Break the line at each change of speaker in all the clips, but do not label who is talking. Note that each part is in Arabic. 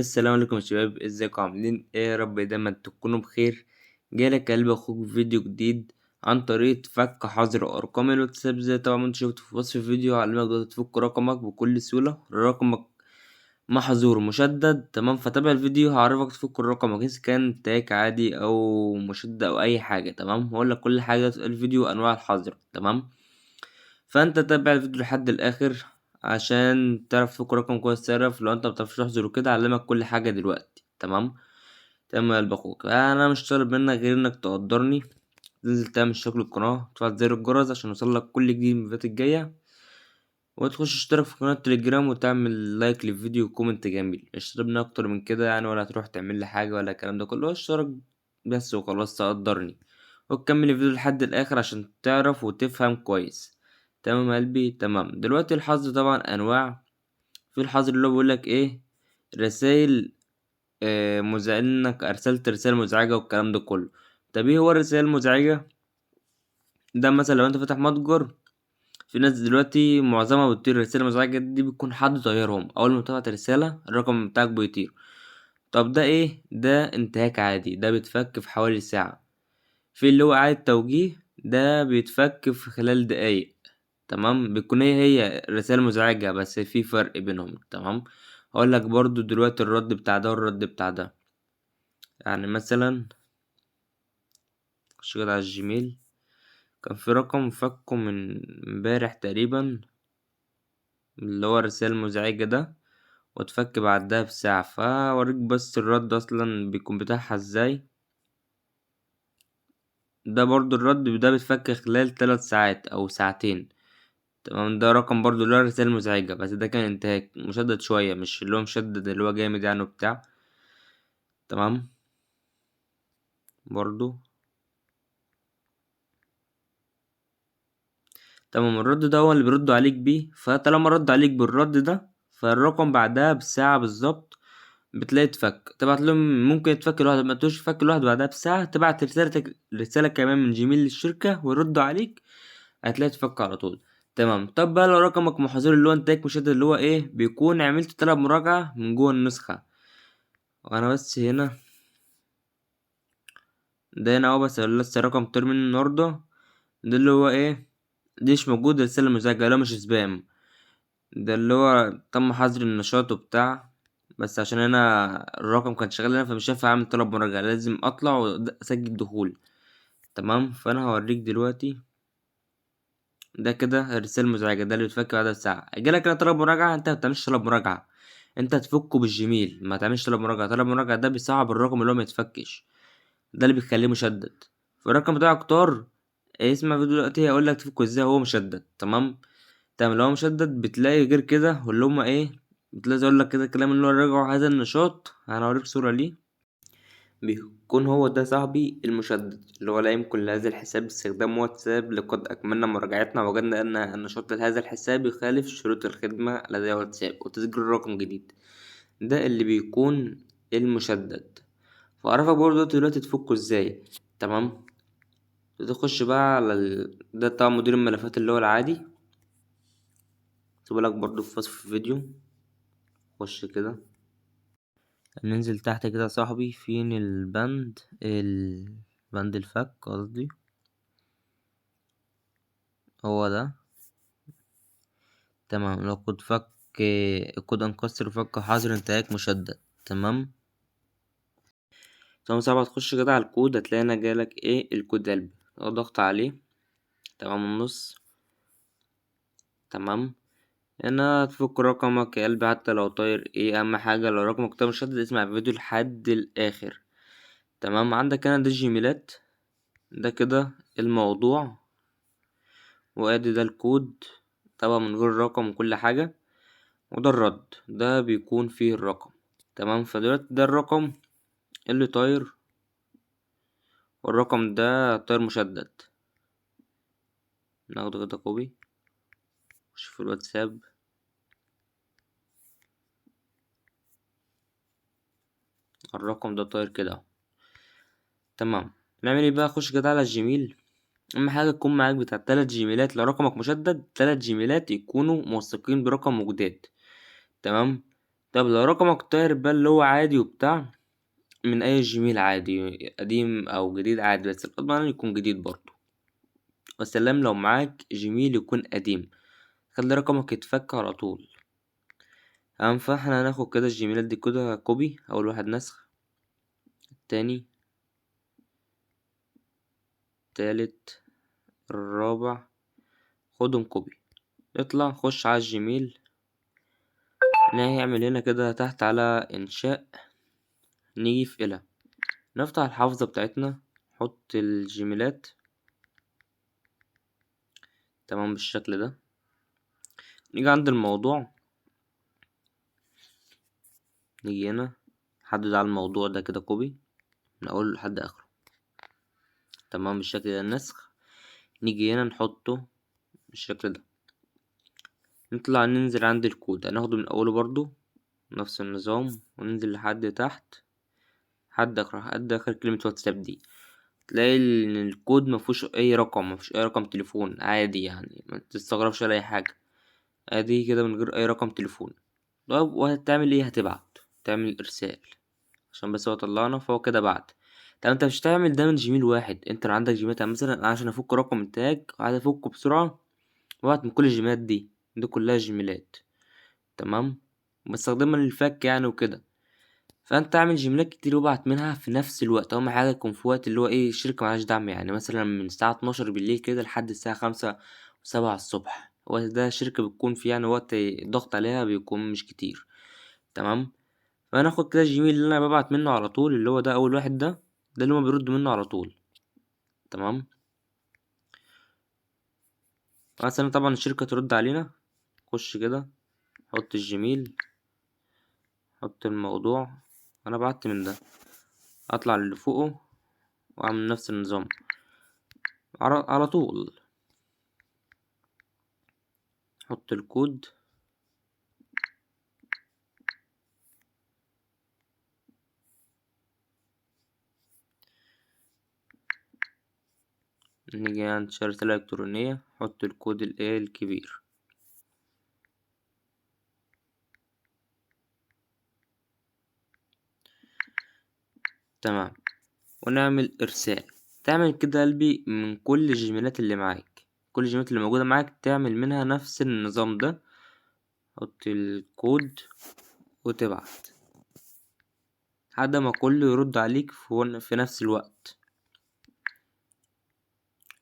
السلام عليكم يا شباب، ازيكم عاملين ايه؟ يا رب دايما تكونوا بخير. جالك قلب اخوك فيديو جديد عن طريقة فك حظر ارقام الواتساب. زي طبعا ما انت شفت في وصف الفيديو، علمك تقدر تفك رقمك بكل سهولة. رقمك محظور مشدد، تمام؟ فتابع الفيديو هعرفك تفك الرقم، اذا كان تاك عادي او مشدد او اي حاجة. تمام، هقولك كل حاجة في الفيديو، انواع الحظر. تمام، فانت تابع الفيديو لحد الاخر عشان تعرف تفك رقم كويس. تعرف لو انت مبتعرفش تحظر وكده، اعلمك كل حاجة دلوقتي. تمام تمام يا قلب اخوك، انا مش طالب منك غير انك تقدرني، تنزل تعمل اشتراك للقناة، تفعل زر الجرس عشان يوصلك كل جديد من الفيديوهات الجاية، وتخش اشترك في قناة التليجرام وتعمل لايك للفيديو وكومنت جميل. مش طالب منك اكتر من كده يعني، ولا هتروح تعمل لي حاجة ولا الكلام ده كله. اشترك بس وخلاص، تقدرني وتكمل الفيديو لحد الاخر عشان تعرف وتفهم كويس. تمام يا قلبي؟ تمام. دلوقتي الحظر طبعا انواع. في الحظر اللي هو بيقولك ايه، رسايل انك ارسلت رسالة مزعجة والكلام ده كله. طب ايه هو الرسائل المزعجة ده؟ مثلا لو انت فاتح متجر، في ناس دلوقتي معظمها بتطير. الرسالة المزعجة دي بتكون حد طيرهم، اول ما تبعت رسالة الرقم بتاعك بيطير. طب ده ايه؟ ده انتهاك عادي، ده بيتفك في حوالي ساعة. في اللي هو إعادة توجيه، ده بيتفك في خلال دقايق. تمام، بتكون هي رسالة مزعجة بس في فرق بينهم. تمام، هقول لك برضو دلوقتي الرد بتاع ده والرد بتاع ده. يعني مثلا خش كده على الجيميل، كان في رقم فكه من امبارح تقريبا، اللي هو الرسالة المزعجة ده، واتفك بعدها بساعة. فاوريك بس الرد اصلا بيكون بتاعها ازاي. ده برضو الرد ده بيتفك خلال 3 ساعات او ساعتين. تمام، ده رقم برضو اللي هو الرسالة المزعجة، بس ده كان انتهاك مشدد شوية، مش اللي هو مشدد اللي هو جامد يعني وبتاع. تمام، برضو تمام. الرد ده هو اللي بيردوا عليك بيه، فطالما رد عليك بالرد ده، فالرقم بعدها بساعة بالظبط بتلاقي اتفك. تبعت لهم، ممكن يتفك لوحده، ما تقولش فك لوحده بعدها بساعة، تبعت رسالة كمان من جيميل للشركة ويردوا عليك، هتلاقي اتفك على طول. تمام. طب بقى لو رقمك محظور اللي هو انتهاك مشدد، اللي هو ايه، بيكون عملت طلب مراجعة من جوه النسخة. وانا بس هنا، ده هنا اهو، بس لسه رقم طير منه النهاردة. ده اللي هو ايه، دي مش موجود رسالة مزعجة، لا مش سبام. ده اللي هو تم حظر النشاط وبتاع، بس عشان انا الرقم كان شغال هنا فمش هينفع اعمل طلب مراجعة، لازم اطلع واسجل دخول. تمام، فانا هوريك دلوقتي. ده كده الرسالة المزعجة، ده اللي بتفك بعد ساعة. جالك هنا طلب مراجعة، انت متعملش طلب مراجعة، انت هتفكه بالجيميل، ما تعملش طلب مراجعة. طلب مراجعة ده بيصعب الرقم اللي هو ميتفكش، ده اللي بيخليه مشدد. فالرقم بتاعك طار. اسمع فيديو دلوقتي هقولك تفكه ازاي هو مشدد. تمام تمام. لو هو مشدد بتلاقي غير كده، واللي هما ايه، بتلاقي اقول لك كده كلام اللي هو راجعوا هذا النشاط. انا هوريك صورة ليه. بيكون هو ده صاحبي المشدد، اللي هو لا يمكن لهذا الحساب استخدام واتساب. لقد أكملنا مراجعتنا، وجدنا أن النشاط لهذا الحساب يخالف شروط الخدمة لدى واتساب وتسجيل رقم جديد. ده اللي بيكون المشدد. فأعرفك برضه دلوقتي تفكه ازاي. تمام، تخش بقى على ده طبعا مدير الملفات اللي هو العادي، سيبلك برضه في وصف الفيديو. خش كده، ننزل تحت كده يا صاحبي، فين البند الفك قصدي، هو ده. تمام، لو كود فك، كود انكسر فك حظر انتهاك مشدد. تمام تمام. صعب تخش كده على الكود، هتلاقي هنا جالك ايه، الكود قلب، لو ضغط عليه. تمام، النص. تمام، هنا تفك رقمك يا قلبي حتى لو طاير. ايه اهم حاجة، لو رقمك طاير مشدد اسمع الفيديو لحد الاخر. تمام، عندك هنا ده الجيميلات، ده كده الموضوع، وادي ده الكود طبعا من غير رقم وكل حاجة. وده الرد، ده بيكون فيه الرقم. تمام، فدلوقتي ده الرقم اللي طاير، والرقم ده طاير مشدد. ناخده كده كوبي، نخش في الواتساب. الرقم ده طاير كده اهو. تمام، نعمل ايه بقى، خش كده على الجيميل. اهم حاجة تكون معاك بتاع 3 جيميلات. لو رقمك مشدد 3 جيميلات يكونوا موثقين برقم وجداد. تمام، طب لو رقمك طاير بقى اللي هو عادي وبتاع، من أي جيميل عادي قديم أو جديد عادي، بس الأضمن يكون جديد برضه. والسلام لو معاك جيميل يكون قديم، خلي رقمك يتفك على طول. تمام، فاحنا هناخد كده الجيميلات دي كده كوبي، أول واحد نسخ، التاني، التالت، الرابع، خدهم كوبي. اطلع خش على الجيميل، هيعمل هنا كده تحت على إنشاء، نيجي في إله، نفتح الحافظة بتاعتنا، نحط الجيميلات. تمام بالشكل ده. نيجي عند الموضوع، نيجي هنا نحدد على الموضوع ده كده كوبي من أوله لحد آخره. تمام بالشكل ده النسخ. نيجي هنا نحطه بالشكل ده، نطلع ننزل عند الكود، هناخده من أوله برضو نفس النظام، وننزل لحد تحت لحد آخر كلمة واتساب دي. تلاقي إن الكود مفهوش أي رقم، مفيش أي رقم تليفون عادي، يعني متستغربش ولا أي حاجة، ادي كده من غير أي رقم تليفون. طب وهتعمل ايه؟ هتبعت، تعمل إرسال، عشان بس هو طلعنا فهو كده بعت. طب انت مش هتعمل ده من جيميل واحد، انت لو عندك جيميلات، يعني مثلا أنا عشان افك رقم التاج وعايز افكه بسرعة، ببعت من كل الجيميلات دي كلها جيميلات. تمام، بستخدمها للفك يعني وكده. فانت اعمل جيميلات كتير وابعت منها في نفس الوقت، اهم حاجة يكون في وقت اللي هو ايه الشركة معهاش دعم، يعني مثلا من الساعة 12 بالليل كده لحد الساعة 5 و7 الصبح، الوقت ده الشركة بتكون فيه يعني وقت الضغط عليها بيكون مش كتير. تمام، فهناخد كده الجيميل اللي انا ببعت منه على طول، اللي هو ده اول واحد ده اللي هما بيردوا منه على طول. تمام، مثلا طبعا الشركة ترد علينا، خش كده، حط الجيميل، حط الموضوع، انا بعت من ده، اطلع اللي فوقه واعمل نفس النظام على طول، حط الكود، نيجي عند الشركة الإلكترونية، حط الكود الايه الكبير. تمام، ونعمل إرسال. تعمل كده قلبي من كل الجيميلات اللي معاك، كل الجيميلات اللي موجودة معاك تعمل منها نفس النظام ده، حط الكود وتبعت لحد ما كله يرد عليك في نفس الوقت.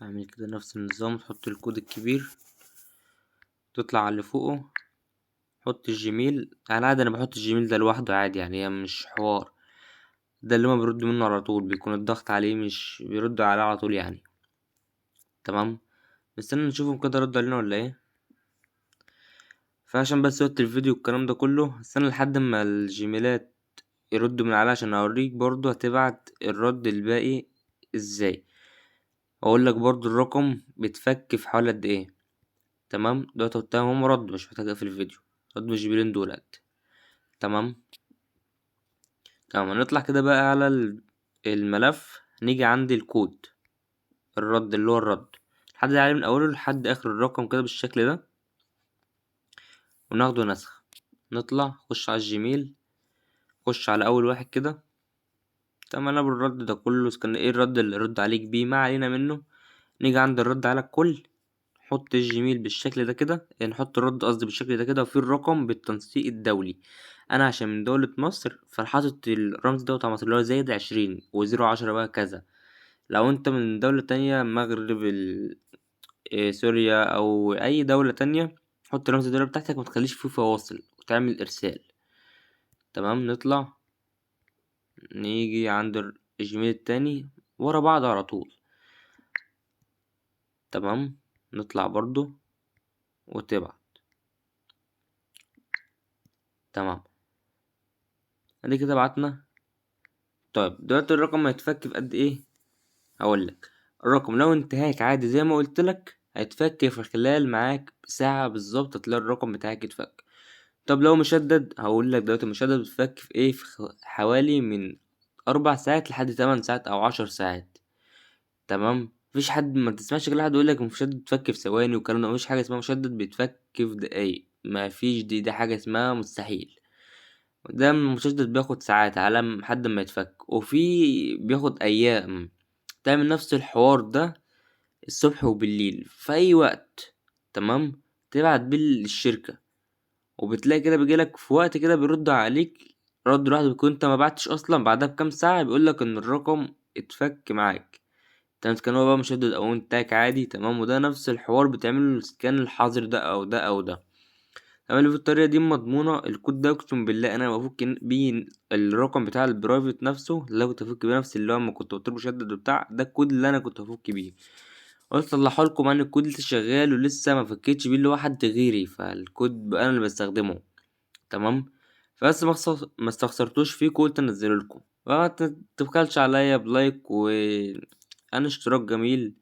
اعمل كده نفس النظام، تحط الكود الكبير، تطلع على اللي فوقه، حط الجيميل. انا عادي انا بحط الجيميل ده لوحده عادي، يعني هي مش حوار، ده اللي ما بيرد منه على طول، بيكون الضغط عليه مش بيرد عليه على طول يعني. تمام، استنى نشوفهم كده رد علينا ولا ايه. فعشان بس وقت الفيديو والكلام ده كله، استنى لحد ما الجيميلات يردوا من عليها عشان اوريك برضو هتبعت الرد الباقي ازاي. اقول لك برضو الرقم بيتفك في حوالي قد ايه. تمام، دلوقتي قدام هم رد، مش محتاج اقفل الفيديو، رد بالجيميلين دولت. تمام. تمام، هنطلع كده بقى على الملف، نيجي عند الكود، الرد اللي هو الرد، لحد عليه من اوله لحد اخر الرقم كده بالشكل ده، وناخده نسخ. نطلع خش على الجيميل، خش على اول واحد كده. تمام، انا بالرد ده كله كان ايه الرد اللي رد عليك بيه، ما علينا منه. نيجي عند الرد على الكل، نحط الجيميل بالشكل ده كده، يعني نحط الرد قصدي بالشكل ده كده، وفي الرقم بالتنسيق الدولي. انا عشان من دولة مصر فحاطط الرمز ده بتاع مصر اللي هو زايد 20 و0 10 بقى كذا. لو انت من دولة تانية، مغرب سوريا او اي دولة تانية، حط رمز الدولة بتاعتك، متخليش فيه فواصل، وتعمل ارسال. تمام، نطلع نيجي عند الجيميل التاني ورا بعض على طول. تمام، نطلع برضو وتبعت. تمام، ادي كده بعتنا. طيب دلوقتي الرقم هيتفك في قد ايه؟ هقولك، الرقم لو انتهاك عادي زي ما قلتلك هيتفك في خلال معاك ساعة بالظبط، هتلاقي الرقم بتاعك اتفك. طب لو مشدد، هقولك دلوقتي المشدد بتفك في ايه، في حوالي من 4 ساعات لحد 8 ساعات او 10 ساعات. تمام، مفيش حد، ما تسمعش كل حد يقولك مشدد بيتفك في ثواني والكلام ده، مفيش حاجة اسمها مشدد بيتفك في دقايق، مفيش، دي حاجة اسمها مستحيل. ده المشدد بياخد ساعات على لحد ما يتفك، وفي بياخد ايام. تعمل نفس الحوار ده الصبح وبالليل في اي وقت، تمام. تبعت بيه للشركة، وبتلاقي كده بيجيلك في وقت كده بيردوا عليك رد لوحده، بيكون انت ما بعتش اصلا، بعدها بكام ساعة بيقولك ان الرقم اتفك معاك. تمام، كان هو بقى مشدد او انتاك عادي، تمام. وده نفس الحوار بتعمله السكان الحظر ده او ده او ده. تمام، اللي في الطريقة دي مضمونة. الكود ده اقسم بالله انا بفك بيه الرقم بتاع البرايفت نفسه، اللي أنا كنت بفك بيه نفس اللي هو لما كنت قلت له مشدد وبتاع، ده الكود اللي انا كنت بفك بيه. قلت اصلحه لكم ان الكود لسه شغال ولسه ما فكيتش بيه اللي هو حد غيري، فالكود بقى انا اللي بستخدمه، تمام. فبس ما استخسرتوش فيكم، قلت انزله لكم. فما تبخلش عليا بلايك انا اشتراك جميل.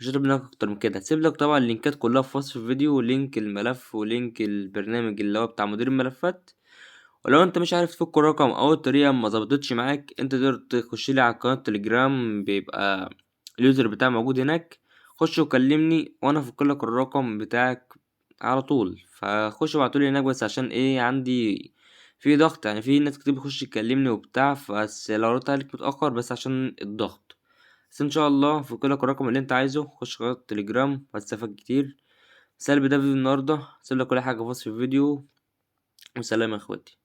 مش هطلب منك اكتر من كده. هسيب لك طبعا اللينكات كلها في وصف الفيديو، ولينك الملف ولينك البرنامج اللي هو بتاع مدير الملفات. ولو انت مش عارف تفك الرقم او الطريقه ما ظبطتش معاك، انت تقدر تخش لي على قناه تليجرام، بيبقى اليوزر بتاعي موجود هناك. خش وكلمني وانا افك لك الرقم بتاعك على طول. فخش ابعتولي هناك، بس عشان ايه عندي في ضغط، يعني في ناس كتير بتخش تكلمني وبتاع، بس لو ردت عليك متاخر بس عشان الضغط. بس ان شاء الله افك لك الرقم اللي انت عايزه. خش قناه تليجرام هتستفاد كتير. سلبي ده فيديو النهارده، سيب لك كل حاجه في وصف الفيديو. وسلام يا اخواتي.